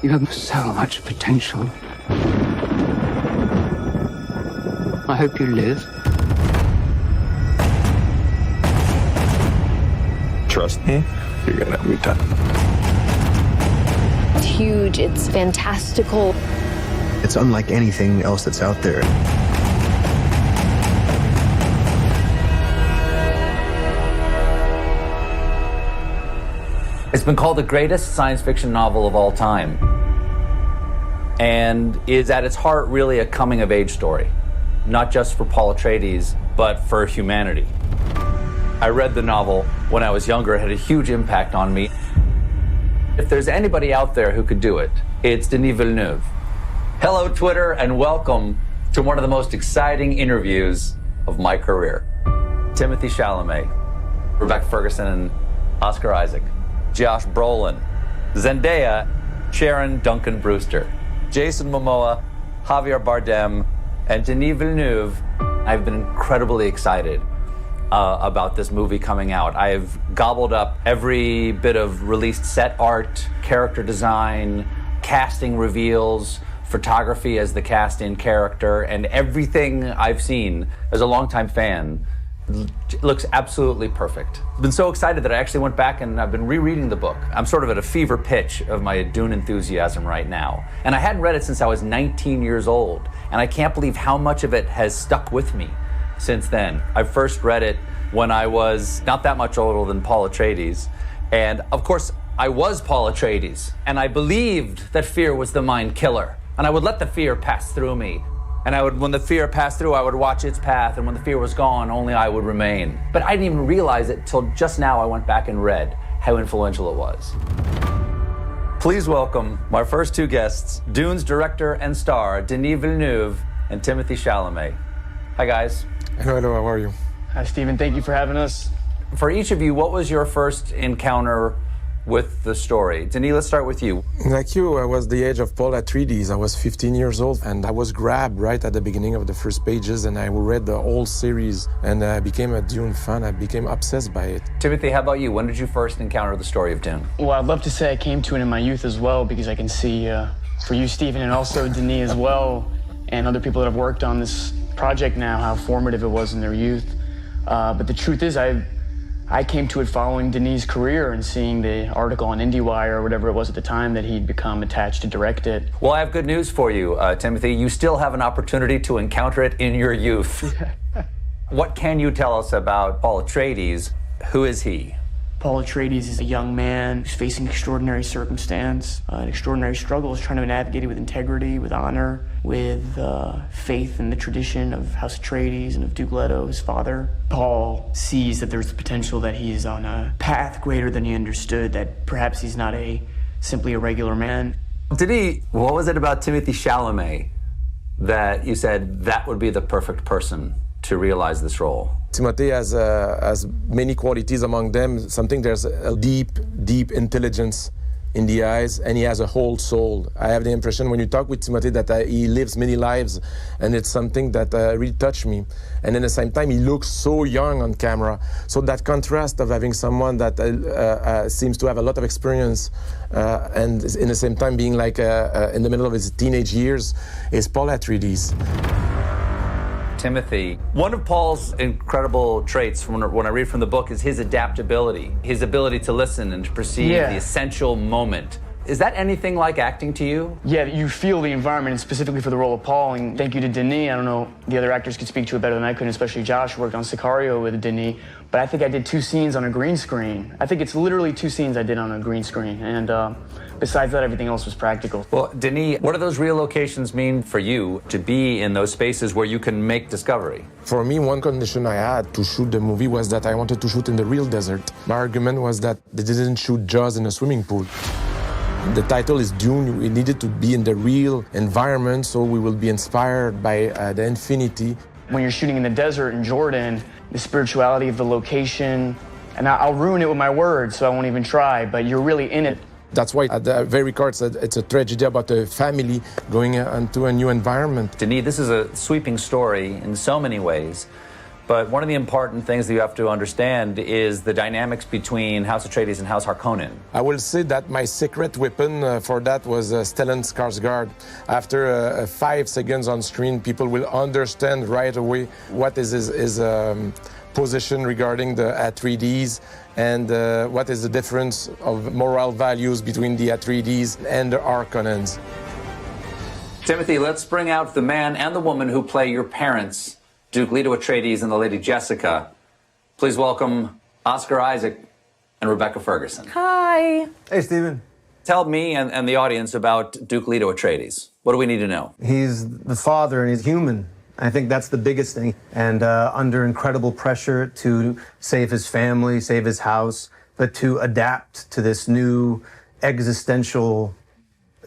You have so much potential. I hope you live. Trust me, you're gonna have a good time. It's huge, it's fantastical. It's unlike anything else that's out there. It's been called the greatest science fiction novel of all time, and is at its heart really a coming-of-age story, not just for Paul Atreides, but for humanity. I read the novel when I was younger. It had a huge impact on me. If there's anybody out there who could do it, it's Denis Villeneuve. Hello, Twitter, and welcome to one of the most exciting interviews of my career. Timothée Chalamet, Rebecca Ferguson, and Oscar Isaac. Josh Brolin, Zendaya, Sharon, Duncan-Brewster, Jason Momoa, Javier Bardem, and Denis Villeneuve. I've been incredibly excited about this movie coming out. I've gobbled up every bit of released set art, character design, casting reveals, photography as the cast-in character, and everything I've seen as a longtime fan. It looks absolutely perfect. I've been so excited that I actually went back and I've been rereading the book. I'm sort of at a fever pitch of my Dune enthusiasm right now. And I hadn't read it since I was 19 years old. And I can't believe how much of it has stuck with me since then. I first read it when I was not that much older than Paul Atreides. And of course, I was Paul Atreides. And I believed that fear was the mind killer. And I would let the fear pass through me. And when the fear passed through, I would watch its path, and when the fear was gone, only I would remain. But I didn't even realize it till just now I went back and read how influential it was. Please welcome my first two guests, Dune's director and star, Denis Villeneuve and Timothée Chalamet. Hi, guys. Hello, how are you? Hi, Stephen. Thank you for having us. For each of you, what was your first encounter with the story? Denis, let's start with you. Like you, I was the age of Paul Atreides. I was 15 years old, and I was grabbed right at the beginning of the first pages, and I read the whole series, and I became a Dune fan. I became obsessed by it. Timothée, how about you? When did you first encounter the story of Dune? Well, I'd love to say I came to it in my youth as well, because I can see, for you, Stephen, and also Denis as well, and other people that have worked on this project now, how formative it was in their youth. But the truth is, I came to it following Denis' career and seeing the article on IndieWire or whatever it was at the time that he'd become attached to direct it. Well, I have good news for you, Timothée. You still have an opportunity to encounter it in your youth. What can you tell us about Paul Atreides? Who is he? Paul Atreides is a young man who's facing extraordinary circumstance, an extraordinary struggle, is trying to navigate it with integrity, with honor, with faith in the tradition of House Atreides and of Duke Leto, his father. Paul sees that there's the potential that he's on a path greater than he understood, that perhaps he's not simply a regular man. Denis, what was it about Timothée Chalamet that you said that would be the perfect person to realize this role? Timothée has many qualities, among them there's a deep intelligence in the eyes, and he has a whole soul. I have the impression when you talk with Timothée that he lives many lives, and it's something that really touched me. And at the same time, he looks so young on camera. So that contrast of having someone that seems to have a lot of experience and in the same time being like in the middle of his teenage years is Paul Atreides. Timothée, one of Paul's incredible traits when I read from the book is his adaptability, his ability to listen and to perceive the essential moment. Is that anything like acting to you? Yeah, you feel the environment, and specifically for the role of Paul, and thank you to Denis. I don't know, the other actors could speak to it better than I could, especially Josh, who worked on Sicario with Denis, but I think I did 2 scenes on a green screen. I think it's literally 2 scenes I did on a green screen, and besides that, everything else was practical. Well, Denis, what do those real locations mean for you to be in those spaces where you can make discovery? For me, one condition I had to shoot the movie was that I wanted to shoot in the real desert. My argument was that they didn't shoot Jaws in a swimming pool. The title is Dune. We needed to be in the real environment, so we will be inspired by the infinity. When you're shooting in the desert in Jordan, the spirituality of the location, and I'll ruin it with my words, so I won't even try, but you're really in it. That's why at the very core it's a tragedy about a family going into a new environment. Denis, this is a sweeping story in so many ways, but one of the important things that you have to understand is the dynamics between House Atreides and House Harkonnen. I will say that my secret weapon for that was Stellan Skarsgård. After 5 seconds on screen, people will understand right away what is his position regarding the Atreides and what is the difference of moral values between the Atreides and the Harkonnens. Timothée, let's bring out the man and the woman who play your parents, Duke Leto Atreides and the Lady Jessica. Please welcome Oscar Isaac and Rebecca Ferguson. Hi. Hey, Stephen. Tell me and the audience about Duke Leto Atreides. What do we need to know? He's the father and he's human. I think that's the biggest thing. And under incredible pressure to save his family, save his house, but to adapt to this new existential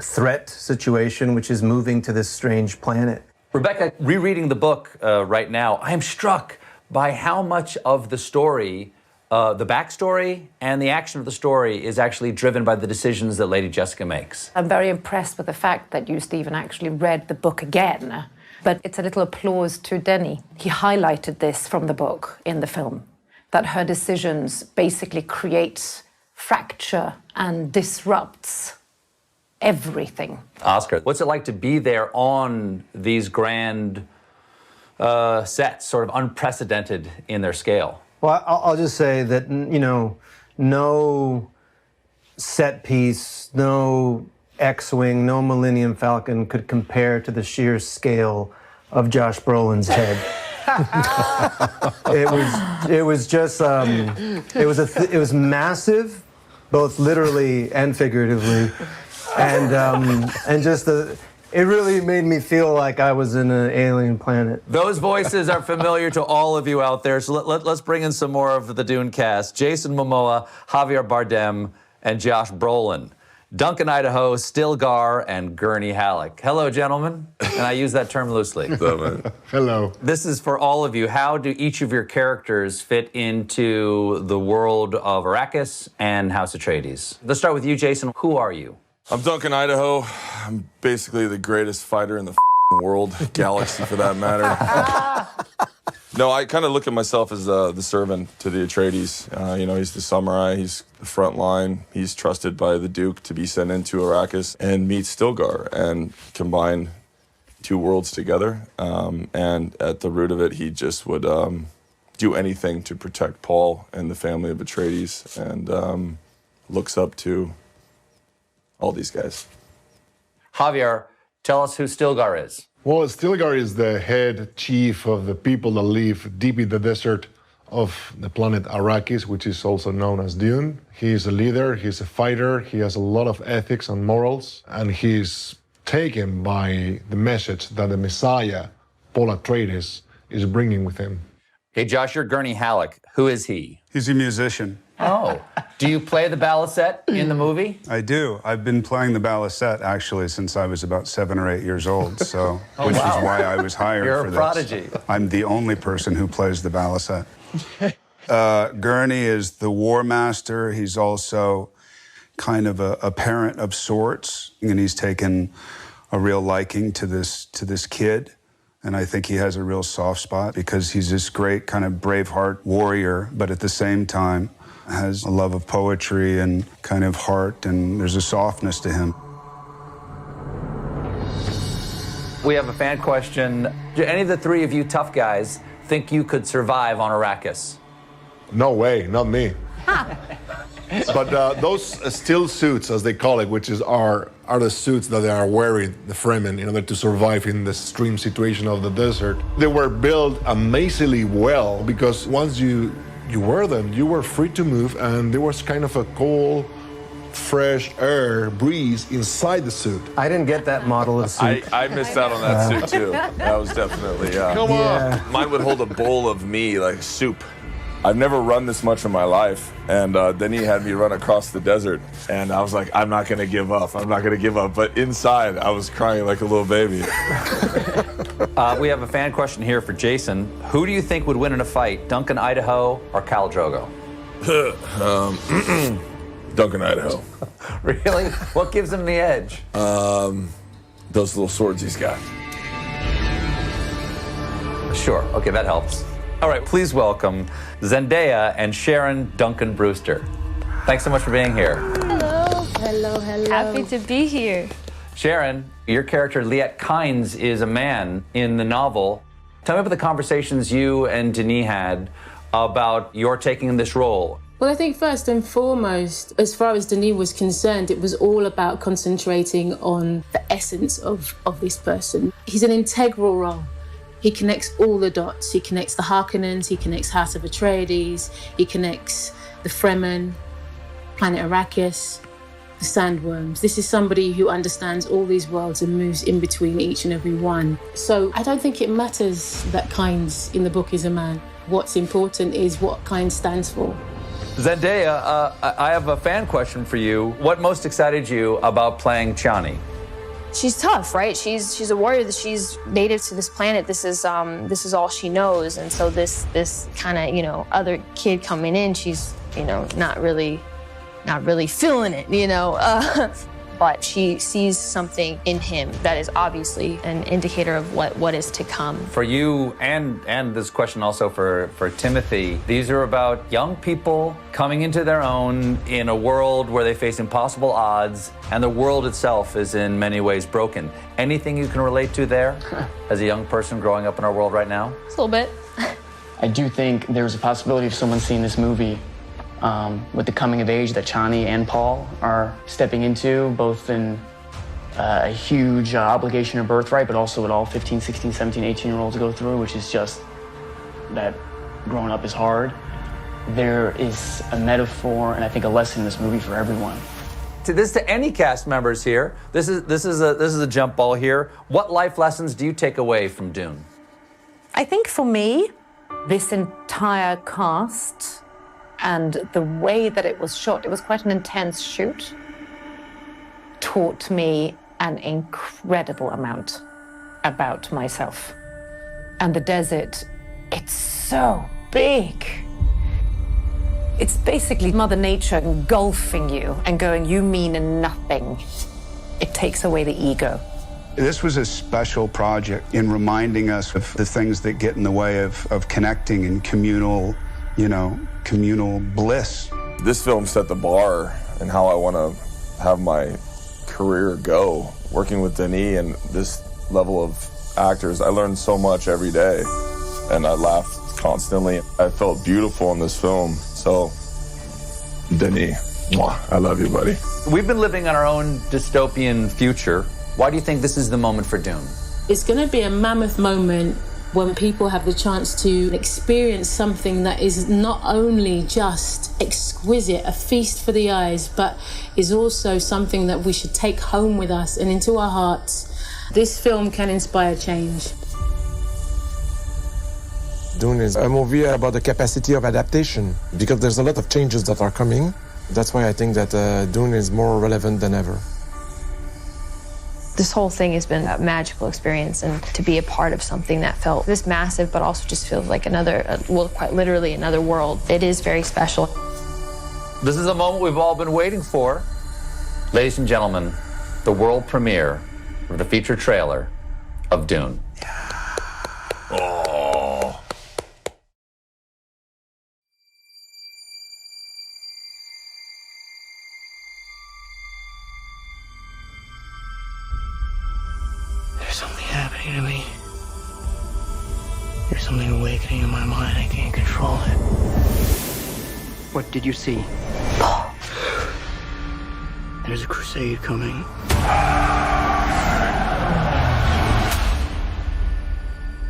threat situation, which is moving to this strange planet. Rebecca, rereading the book right now, I am struck by how much of the story, the backstory and the action of the story is actually driven by the decisions that Lady Jessica makes. I'm very impressed with the fact that you, Stephen, actually read the book again. But it's a little applause to Denis. He highlighted this from the book in the film, that her decisions basically create fracture and disrupts everything. Oscar, what's it like to be there on these grand sets, sort of unprecedented in their scale? Well, I'll just say that, you know, no set piece, no X-Wing, no Millennium Falcon could compare to the sheer scale of Josh Brolin's head. It was just, it was massive, both literally and figuratively. And just it really made me feel like I was in an alien planet. Those voices are familiar to all of you out there, so let's bring in some more of the Dune cast. Jason Momoa, Javier Bardem, and Josh Brolin. Duncan Idaho, Stilgar, and Gurney Halleck. Hello, gentlemen. And I use that term loosely. Hello. This is for all of you. How do each of your characters fit into the world of Arrakis and House Atreides? Let's start with you, Jason. Who are you? I'm Duncan Idaho. I'm basically the greatest fighter in the world, galaxy for that matter. No, I kind of look at myself as the servant to the Atreides. You know, he's the samurai, he's the front line. He's trusted by the Duke to be sent into Arrakis and meet Stilgar and combine 2 worlds together. And at the root of it, he just would do anything to protect Paul and the family of Atreides and looks up to all these guys. Javier, tell us who Stilgar is. Well, Stilgar is the head chief of the people that live deep in the desert of the planet Arrakis, which is also known as Dune. He's a leader, he's a fighter, he has a lot of ethics and morals, and he's taken by the message that the Messiah, Paul Atreides, is bringing with him. Okay, Josh, you're Gurney Halleck. Who is he? He's a musician. Oh. Do you play the balisette in the movie? I do. I've been playing the balisette, actually, since I was about 7 or 8 years old, so, which is why I was hired You're for a this. prodigy. I'm the only person who plays the balisette. Gurney is the war master. He's also kind of a parent of sorts, and he's taken a real liking to this kid. And I think he has a real soft spot because he's this great kind of Braveheart warrior, but at the same time has a love of poetry and kind of heart, and there's a softness to him. We have a fan question. Do any of the 3 of you tough guys think you could survive on Arrakis? No way, not me. But those still suits, as they call it, which are the suits that they are wearing, the Fremen, in order to survive in the extreme situation of the desert. They were built amazingly well because once you wear them, you were free to move, and there was kind of a cool, fresh air breeze inside the suit. I didn't get that model of suit. I missed out on that suit too. That was definitely, Come on. Mine would hold a bowl of me like soup. I've never run this much in my life, and then he had me run across the desert, and I was like, I'm not going to give up. I'm not going to give up. But inside, I was crying like a little baby. We have a fan question here for Jason. Who do you think would win in a fight, Duncan Idaho or Khal Drogo? Duncan Idaho. Really? What gives him the edge? Those little swords he's got. Sure. Okay, that helps. All right, please welcome Zendaya and Sharon Duncan-Brewster. Thanks so much for being here. Hello. Hello, hello. Happy to be here. Sharon, your character, Liet Kynes, is a man in the novel. Tell me about the conversations you and Denis had about your taking this role. Well, I think first and foremost, as far as Denis was concerned, it was all about concentrating on the essence of this person. He's an integral role. He connects all the dots. He connects the Harkonnens, he connects House of Atreides, he connects the Fremen, planet Arrakis, the Sandworms. This is somebody who understands all these worlds and moves in between each and every one. So I don't think it matters that Kynes in the book is a man. What's important is what Kynes stands for. Zendaya, I have a fan question for you. What most excited you about playing Chani? She's tough, right? She's a warrior. She's native to this planet. This is all she knows. And so this kind of, other kid coming in, she's, not really feeling it, but she sees something in him that is obviously an indicator of what is to come. For you, and this question also for Timothée, these are about young people coming into their own in a world where they face impossible odds, and the world itself is in many ways broken. Anything you can relate to there as a young person growing up in our world right now? Just a little bit. I do think there's a possibility of someone seeing this movie with the coming of age that Chani and Paul are stepping into, both in a huge obligation or birthright, but also what all 15, 16, 17, 18-year-olds go through, which is just that growing up is hard. There is a metaphor and I think a lesson in this movie for everyone. To any cast members here, this is a jump ball here. What life lessons do you take away from Dune? I think for me, this entire cast and the way that it was shot, it was quite an intense shoot, taught me an incredible amount about myself. And the desert, it's so big. It's basically Mother Nature engulfing you and going, you mean nothing. It takes away the ego. This was a special project in reminding us of the things that get in the way of connecting and communal bliss. This film set the bar and how I want to have my career go. Working with Denis and this level of actors, I learned so much every day, and I laughed constantly. I felt beautiful in this film. So, Denis, I love you, buddy. We've been living in our own dystopian future. Why do you think this is the moment for Dune? It's going to be a mammoth moment when people have the chance to experience something that is not only just exquisite, a feast for the eyes, but is also something that we should take home with us and into our hearts. This film can inspire change. Dune is a movie about the capacity of adaptation, because there's a lot of changes that are coming. That's why I think that Dune is more relevant than ever. This whole thing has been a magical experience, and to be a part of something that felt this massive, but also just feels like quite literally another world. It is very special. This is a moment we've all been waiting for. Ladies and gentlemen, the world premiere of the feature trailer of Dune. Oh. There's something happening to me. There's something awakening in my mind. I can't control it. What did you see? Paul. There's a crusade coming.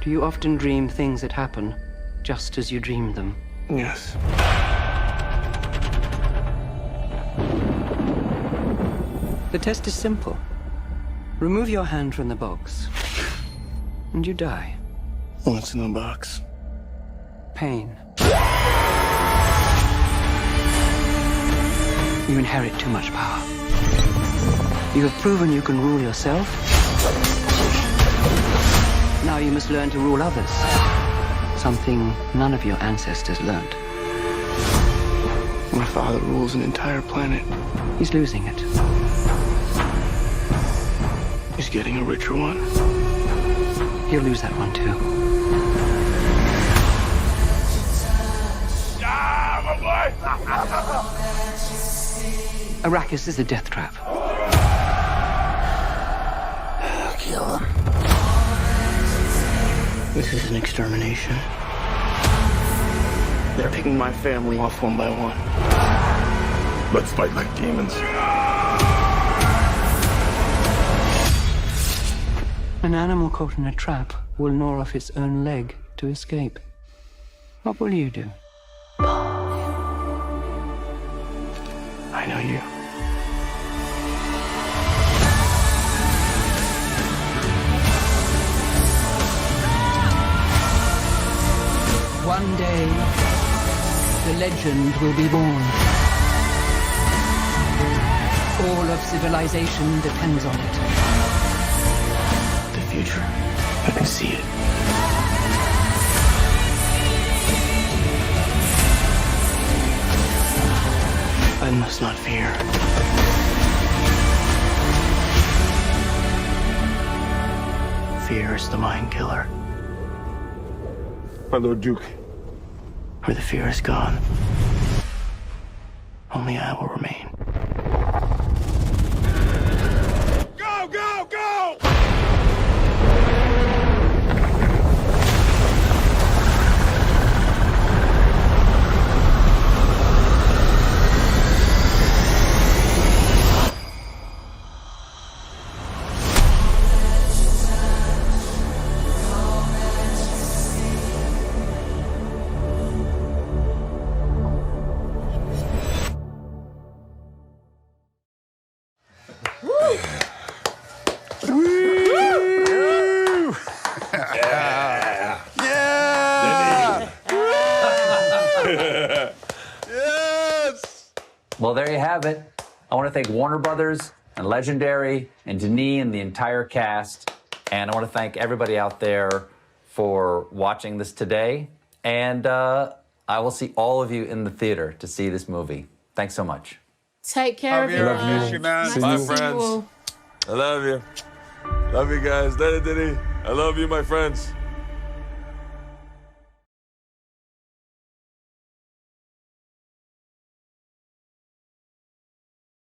Do you often dream things that happen just as you dreamed them? Yes. The test is simple. Remove your hand from the box, and you die. What's in the box? Pain. You inherit too much power. You have proven you can rule yourself. Now you must learn to rule others. Something none of your ancestors learned. My father rules an entire planet. He's losing it. He's getting a richer one. He'll lose that one too. Arrakis is a death trap. Kill them. This is an extermination. They're picking my family off one by one. Let's fight like demons. An animal caught in a trap will gnaw off its own leg to escape. What will you do? I know you. One day, the legend will be born. All of civilization depends on it. The future. I can see it. I must not fear. Fear is the mind killer. My Lord Duke. Where the fear is gone, only I will remain. Go, go, go! Well, there you have it. I want to thank Warner Brothers and Legendary and Denis and the entire cast. And I want to thank everybody out there for watching this today. And I will see all of you in the theater to see this movie. Thanks so much. Take care, Love you. everyone. Love you, man. Nice Bye, to see you friends. all. I love you. Love you guys. Denis. I love you, my friends.